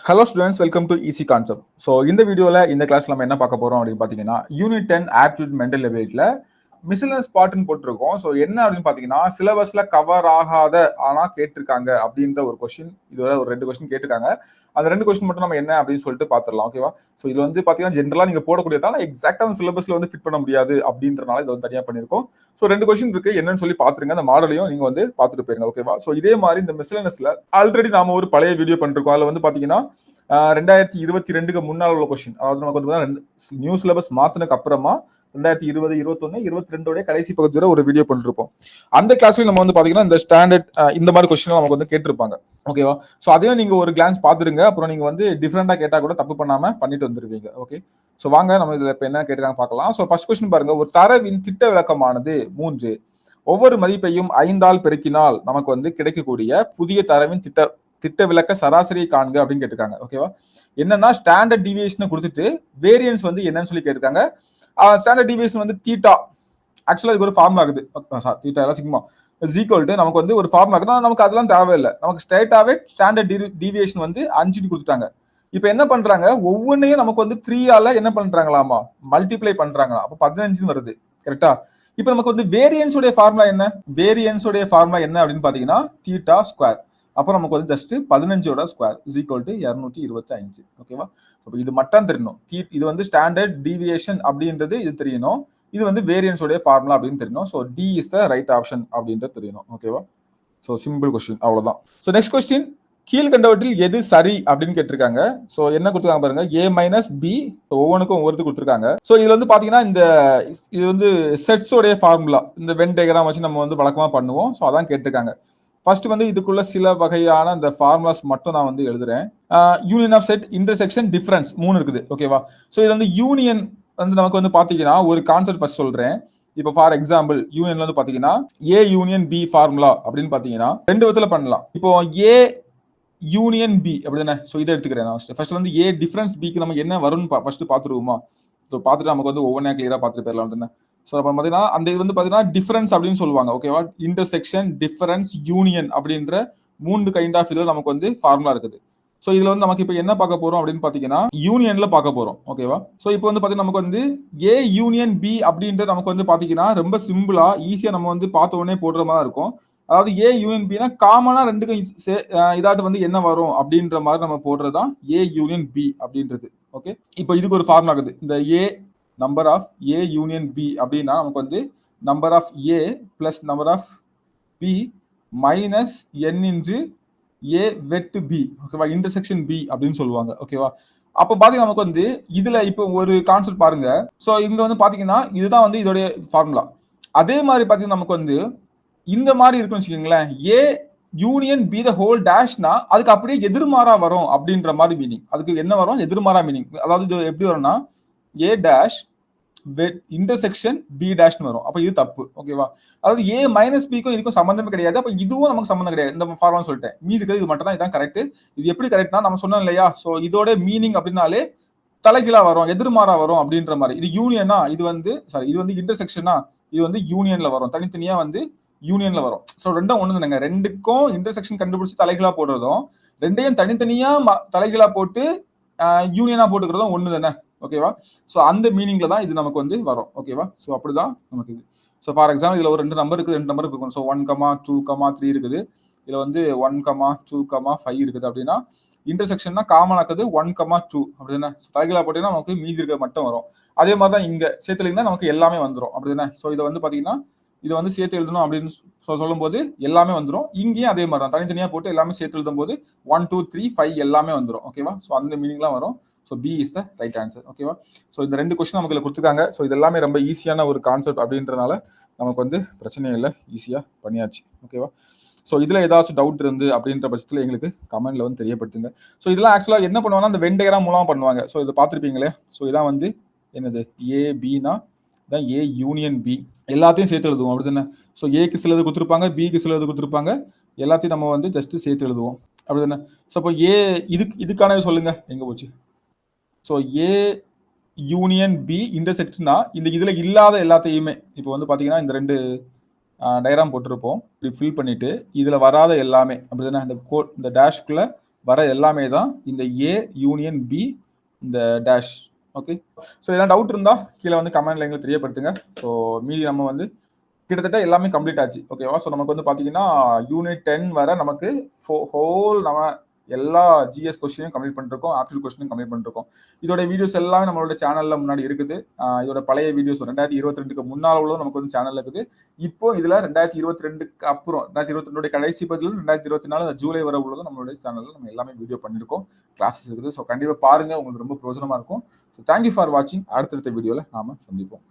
Hello students, welcome to easy concept. So இந்த வீடியோவில் இந்த கிளாஸ் நம்ம என்ன பார்க்க போகிறோம் அப்படின்னு பார்த்தீங்கன்னா, யூனிட் 10 ஆப்டிடியூட் மென்டல் எபிலிட்டியில் மிஸ்லனஸ் பார்ட்னு போட்டிருக்கோம். ஸோ என்ன அப்படின்னு பார்த்தீங்கன்னா, சிலபஸில் கவர் ஆகாத ஆனால் கேட்டிருக்காங்க அப்படின்ற ஒரு கொஸ்டின், இதுவரை ஒரு 2 கொஸ்டின் கேட்டிருக்காங்க. அந்த 2 கொஸ்டின் மட்டும் நம்ம என்ன அப்படின்னு சொல்லிட்டு பார்த்துடலாம். ஓகேவா? ஸோ இது வந்து பார்த்தீங்கன்னா ஜென்ரலாக நீங்கள் போடக்கூடியதால எக்ஸாக்டாக அந்த சிலபஸில் வந்து ஃபிட் பண்ண முடியாது அப்படின்றனால இது வந்து தனியாக பண்ணியிருக்கோம். ஸோ 2 கொஸ்டின் இருக்கு, என்னன்னு சொல்லி பார்த்துருங்க. அந்த மாடலையும் நீங்கள் வந்து பார்த்துட்டு போயிருங்க. ஓகேவா? ஸோ இதே மாதிரி இந்த மிஸ்லனஸ்ல ஆல்ரெடி நாம ஒரு பழைய வீடியோ பண்ணிருக்கோம். அதில் வந்து பார்த்தீங்கன்னா 2022க்கு முன்னால் உள்ள கொஸ்டின், அதாவது நமக்கு வந்து நியூ சிலபஸ் மாத்தினதுக்கு அப்புறமா 2020, 21, 22 கடைசி பகுதியோட ஒரு வீடியோ பண்ணிருப்போம். அந்த கிளாஸ்ல நம்ம வந்து பாத்தீங்கன்னா இந்த ஸ்டாண்டர்ட் இந்த மாதிரி கொஸ்டின் நமக்கு வந்து கேட்டிருப்பாங்க. ஓகேவா? சோ அதையும் நீங்க ஒரு கிளான்ஸ் பாத்துருங்க. அப்புறம் நீங்க வந்து டிஃபரெண்டா கேட்டா கூட தப்பு பண்ணாம பண்ணிட்டு வந்துருவீங்க. ஓகே, சோ வாங்க நம்ம இதுல இப்ப என்ன கேட்டிருக்காங்க பார்க்கலாம். சோ ஃபர்ஸ்ட் கொஸ்டின் பாருங்க, ஒரு தரவின் திட்ட விளக்கமானது 3. ஒவ்வொரு மதிப்பையும் 5ஆல் பெருக்கினால் நமக்கு வந்து கிடைக்கக்கூடிய புதிய தரவின் திட்ட விளக்க சராசரியை காண்க அப்படின்னு கேட்டிருக்காங்க. ஓகேவா? என்னன்னா ஸ்டாண்டர்ட் டிவியேஷன் கொடுத்துட்டு வேரியன்ஸ் வந்து என்னன்னு சொல்லி கேட்டிருக்காங்க. ஸ்டாண்டர்ட் டிவியேஷன் வந்து தீட்டா, ஆக்சுவலா இதுக்கு ஒரு ஃபார்முலா ஆகுது. தீட்டா எல்லாம் சிக்மா இஸ் ஈக்குவல் டு நமக்கு வந்து ஒரு ஃபார்முலா ஆகுது. நமக்கு அதெல்லாம் தேவையில்லை. நமக்கு ஸ்ட்ரைட்டாவே ஸ்டாண்டர்ட் டிவியேஷன் வந்து 5 கொடுத்துட்டாங்க. இப்ப என்ன பண்றாங்க, ஒவ்வொன்றையும் நமக்கு வந்து 3ஆல என்ன பண்றாங்களாமா, மல்டிப்ளை பண்றாங்களா. அப்ப 15 வருது. கரெக்டா? இப்ப நமக்கு வந்து வேரியன்ஸோட ஃபார்முலா என்ன, வேரியன்ஸோட ஃபார்முலா என்ன அப்படின்னு பாத்தீங்கன்னா தீட்டா ஸ்கொயர். அப்போ நமக்கு வந்து ஜஸ்ட் 15ஓட ஸ்கொயர் இஸ் ஈக்குவல் டு 225. ஓகேவா? இது மட்டும் தெரியணும். இது வந்து ஸ்டாண்டர்ட் டீவியேஷன் அப்படின்றது இது தெரியணும். இது வந்து வேரியன்ஸோட ஃபார்முலா அப்படின்னு தெரியணும். So D is the right option அப்படின்றது தெரியணும். ஓகேவா? ஸோ சிம்பிள் கொஸ்டின், அவ்வளவுதான். ஸோ நெக்ஸ்ட் கொஸ்டின், கீழ்கண்டவற்றில் எது சரி அப்படின்னு கேட்டிருக்காங்க. ஸோ என்ன கொடுத்துருக்காங்க பாருங்க, ஏ மைனஸ் பி, ஒவ்வொன்றுக்கும் ஒவ்வொரு கொடுத்துருக்காங்க. ஸோ இதுல வந்து பாத்தீங்கன்னா இது வந்து செட்ஸோடைய ஃபார்முலா, இந்த வென் டயக்ராம் வச்சு நம்ம வந்து வழக்கமா பண்ணுவோம். ஸோ அதான் கேட்டிருக்காங்க. ஃபர்ஸ்ட் வந்து இதுக்குள்ள சில வகையான இந்த ஃபார்முலாஸ் மட்டும் நான் வந்து எழுதுறேன். Union of set, intersection, difference 3 இருக்குது. ஓகேவா? ஸோ இது வந்து யூனியன் வந்து நமக்கு வந்து பாத்தீங்கன்னா ஒரு கான்செப்ட் ஃபர்ஸ்ட் சொல்றேன். இப்போ ஃபார் எக்ஸாம்பிள் யூனியன்ல வந்து பாத்தீங்கன்னா ஏ யூனியன் பி ஃபார்முலா அப்படின்னு பாத்தீங்கன்னா 2 விதத்துல பண்ணலாம். இப்போ ஏ யூனியன் பி அப்படிதானே. ஸோ இதை எடுத்துக்கிறேன் நான். ஃபர்ஸ்ட் வந்து ஏ டிஃபரன்ஸ் பிக்கு நமக்கு என்ன வரும்னு ஃபர்ஸ்ட் பாத்துருவோமா. ஸோ பார்த்துட்டு நமக்கு வந்து ஒவ்வொன்றா கிளியரா பார்த்துட்டு போயிடலாம் தானே. ஸோ அப்போ பார்த்தீங்கன்னா அந்த இது வந்து பார்த்தீங்கன்னா டிஃபரன்ஸ் அப்படின்னு சொல்லுவாங்க. ஓகேவா? இன்டர்செக்ஷன், டிஃபரன்ஸ், யூனியன் அப்படின்ற 3 கைண்ட் ஆஃப் இதில் நமக்கு வந்து ஃபார்முலா இருக்குது. ஸோ இதுல வந்து நமக்கு இப்போ என்ன பார்க்க போறோம் அப்படின்னு பார்த்தீங்கன்னா யூனியன்ல பார்க்க போறோம். ஓகேவா? ஸோ இப்போ வந்து பார்த்தீங்கன்னா நமக்கு வந்து ஏ யூனியன் பி அப்படின்றது நமக்கு வந்து பார்த்தீங்கன்னா ரொம்ப சிம்பிளா ஈஸியா நம்ம வந்து பார்த்த உடனே போடுற மாதிரி இருக்கும். அதாவது ஏ யூனியன் பினா காமனா ரெண்டுக்கும் இதாட்டு வந்து என்ன வரும் அப்படின்ற மாதிரி நம்ம போடுறதுதான் ஏ யூனியன் பி அப்படின்றது. ஓகே, இப்போ இதுக்கு ஒரு ஃபார்முலா இருக்குது. இந்த A number of A union B அப்படின்னா நமக்கு வந்து number of A plus number of B minus n into A வெட்டு பி. ஓகேவா? இன்டர்செக்ஷன் பி அப்படின்னு சொல்லுவாங்க. ஓகேவா? அப்போ பாத்தீங்கன்னா நமக்கு வந்து இதுல இப்போ ஒரு கான்செப்ட் பாருங்க. ஸோ இங்க வந்து பாத்தீங்கன்னா இதுதான் வந்து இதோடைய ஃபார்முலா. அதே மாதிரி பாத்தீங்கன்னா நமக்கு வந்து இந்த மாதிரி இருக்குன்னு வச்சுக்கோங்களேன், A union B the whole டேஷ்னா அதுக்கு அப்படியே எதிர்மாறா வரும் அப்படின்ற மாதிரி மீனிங். அதுக்கு என்ன வரும், எதிர்மாறா மீனிங். அதாவது இது எப்படி வரும்னா ஏ டேஷ் இன்டர்செக்ஷன் பி டேஷ்னு வரும். அப்ப இது தப்பு. ஓகேவா? அதாவது ஏ மைனஸ் பிக்கும் இதுக்கும் சம்பந்தமே கிடையாது. அப்ப இதுவும் நமக்கு சம்பந்தம் கிடையாது. இந்த ஃபார்முலா சொல்லிட்டேன். மீதி இருக்கிறது இது மட்டும் தான். இதான் கரெக்ட். இது எப்படி கரெக்ட்னா நம்ம சொன்னோம் இல்லையா. ஸோ இதோட மீனிங் அப்படின்னாலே தலைகீழா வரும், எதிர்மாறா வரும் அப்படின்ற மாதிரி. இது யூனியனா, இது வந்து இது வந்து இன்டர்செக்ஷனா, இது வந்து யூனியன்ல வரும். தனித்தனியா வந்து யூனியன்ல வரும். ஸோ ரெண்டும் ஒண்ணு தானங்க. ரெண்டுக்கும் இன்டர்செக்ஷன் கண்டுபிடிச்சு தலைகீழா போடுறதும், ரெண்டையும் தனித்தனியா தலைகீழா போட்டு யூனியனா போட்டுக்கிறதும் ஒண்ணு தானே. ஓகேவா? ஸோ அந்த மீனிங்ல தான் இது நமக்கு வந்து வரும். ஓகேவா? ஸோ அப்படிதான் நமக்கு இது. ஸோ ஃபார் எக்ஸாம்பிள் இதுல ஒரு 2 நம்பர் இருக்குது, 2 நம்பர் இருக்கும். ஸோ 1, 2, 3 இருக்குது. இதுல வந்து 1, 2, 5 இருக்குது. அப்படின்னா இன்டர்செக்ஷன்னா காமன் ஆக்குது 1, 2 அப்படிதானே. தலைகீழா போட்டீங்கன்னா நமக்கு மீதி இருக்க மட்டும் வரும். அதே மாதிரி தான் இங்க சேர்த்துலீங்கன்னா நமக்கு எல்லாமே வந்துடும். அப்படிதானே. ஸோ இதை வந்து பாத்தீங்கன்னா இதை வந்து சேர்த்து எழுதணும் அப்படின்னு சொல்லும் போது எல்லாமே வந்துடும். இங்கேயும் அதே மாதிரி தான் தனித்தனியா போட்டு எல்லாமே சேர்த்து எழுதும் போது 1, 2, 3, 5 எல்லாமே வந்துடும். ஓகேவா? ஸோ அந்த மீனிங்லாம் வரும். So B is the right answer. ஓகேவா? ஸோ இந்த 2 கொஸ்டின் நமக்கு கொடுத்துருக்காங்க. ஸோ இது எல்லாமே ரொம்ப ஈஸியான ஒரு கான்செப்ட் அப்படின்றனால நமக்கு வந்து பிரச்சனை இல்லை, ஈஸியா பண்ணியாச்சு. ஓகேவா? ஸோ இதுல ஏதாச்சும் டவுட் இருந்து அப்படின்ற பட்சத்தில் எங்களுக்கு கமெண்ட்ல வந்து தெரியப்படுத்துங்க. ஸோ இதெல்லாம் ஆக்சுவலா என்ன பண்ணுவாங்கன்னா அந்த வென் டயக்ராம் மூலமா பண்ணுவாங்க. ஸோ இதை பார்த்துருப்பீங்களே. ஸோ இதான் வந்து என்னது ஏ பினா தான் ஏ யூனியன் பி, எல்லாத்தையும் சேர்த்து எழுதுவோம். அப்படிதானே. ஸோ ஏக்கு சிலது கொடுத்துருப்பாங்க, பிக்கு சிலது கொடுத்துருப்பாங்க, எல்லாத்தையும் நம்ம வந்து ஜஸ்ட் சேர்த்து எழுதுவோம். அப்படிதானே. ஸோ அப்போ ஏ இதுக்கானவே சொல்லுங்க எங்க போச்சு. ஸோ ஏ யூனியன் பி இன்டர்செக்ட்னா இந்த இதுல இல்லாத எல்லாத்தையுமே இப்போ வந்து பாத்தீங்கன்னா இந்த 2 டயக்ராம் போட்டிருப்போம். இப்படி ஃபில் பண்ணிட்டு இதுல வராத எல்லாமே அப்படிதானே இந்த டேஷ்குள்ள வர எல்லாமே தான் இந்த ஏ யூனியன் பி இந்த டேஷ். ஓகே, ஸோ ஏதாவது டவுட் இருந்தா கீழே வந்து கமெண்ட்ல எங்களுக்கு தெரியப்படுத்துங்க. ஸோ மீதி நம்ம வந்து கிட்டத்தட்ட எல்லாமே கம்ப்ளீட் ஆச்சு. ஓகேவா? ஸோ நமக்கு வந்து பார்த்தீங்கன்னா யூனிட் 10 வர நமக்கு ஹோல் நம்ம எல்லா ஜிஎஸ் கொஸ்டினையும் கம்ப்ளீட் பண்ணிருக்கோம், ஆப்டிடியூட் கொஸ்டினும் கம்ப்ளீட் பண்ணிருக்கோம். இதோட வீடியோஸ் எல்லாமே நம்மளோட சேனல்ல முன்னாடி இருக்குது. இதோட பழைய வீடியோஸ் 2022க்கு முன்னால் உள்ளது நமக்கு வந்து சேனல்ல இருக்குது. இப்போ இதுல 2022க்கு அப்புறம் 2022 கடைசி பதிலும் 2024 ஜூலை வரை உள்ளதும் நம்மளுடைய சேனல்ல நம்ம எல்லாமே வீடியோ பண்ணிருக்கோம், கிளாஸஸ் இருக்குது. ஸோ கண்டிப்பா பாருங்க, உங்களுக்கு ரொம்ப பிரோஜனமா இருக்கும். ஸோ தேங்க்யூ ஃபார் வாட்சிங். அடுத்தடுத்த வீடியோல நாம சந்திப்போம்.